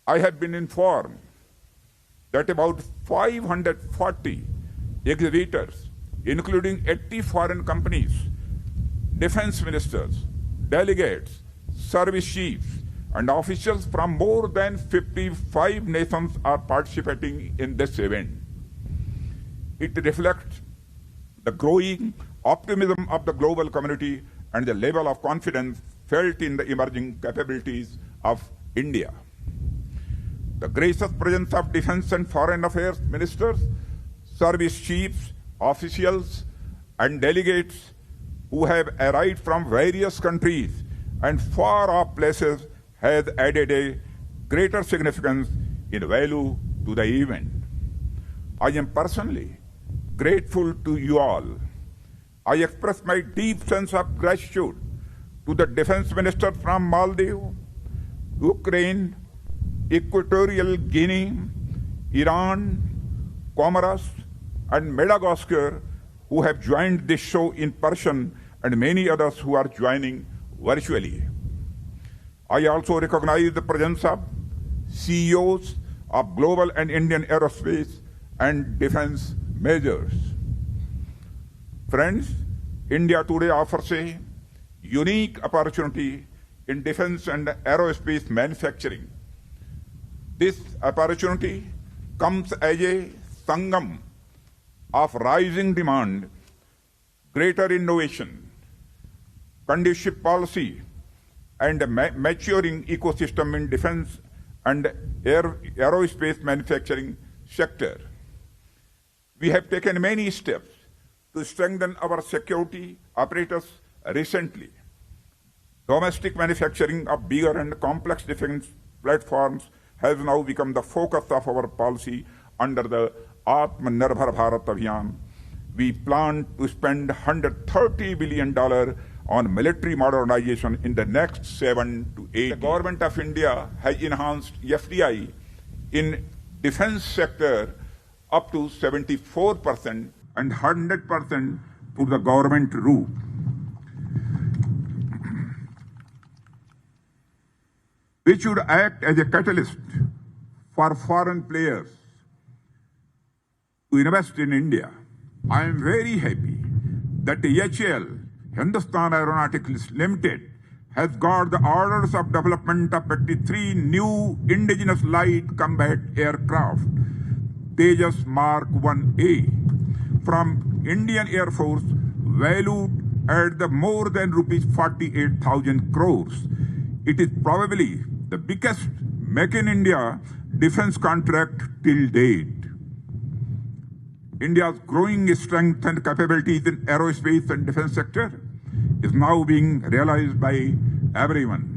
I have been informed that about 540 exhibitors, including 80 foreign companies, defense ministers, delegates, service chiefs, and officials from more than 55 nations are participating in this event. It reflects the growing optimism of the global community and the level of confidence felt in the emerging capabilities of India. The gracious presence of defense and foreign affairs ministers, service chiefs, officials, and delegates who have arrived from various countries and far-off places has added a greater significance in value to the event. I am personally grateful to you all. I express my deep sense of gratitude to the defense minister from Maldives, Ukraine, Equatorial Guinea, Iran, Comoros, and Madagascar who have joined this show in person and many others who are joining virtually. I also recognize the presence of CEOs of global and Indian aerospace and defense majors. Friends, India today offers a unique opportunity in defense and aerospace manufacturing. This opportunity comes as a sangam of rising demand, greater innovation, conducive policy, and a maturing ecosystem in defense and aerospace manufacturing sector. We have taken many steps to strengthen our security apparatus recently. Domestic manufacturing of bigger and complex defense platforms has now become the focus of our policy under the Atmanirbhar Bharat Abhiyan. We plan to spend $130 billion on military modernization in the next 7 to 8 years. The government of India has enhanced FDI in defense sector up to 74% and 100% to the government roof. Which should act as a catalyst for foreign players to invest in India. I am very happy that HAL, Hindustan Aeronautics Limited, has got the orders of development of 83 new indigenous light combat aircraft, Tejas Mark 1A, from Indian Air Force, valued at the more than rupees 48,000 crores. It is probably the biggest Make in India defense contract till date. India's growing strength and capabilities in aerospace and defense sector is now being realized by everyone.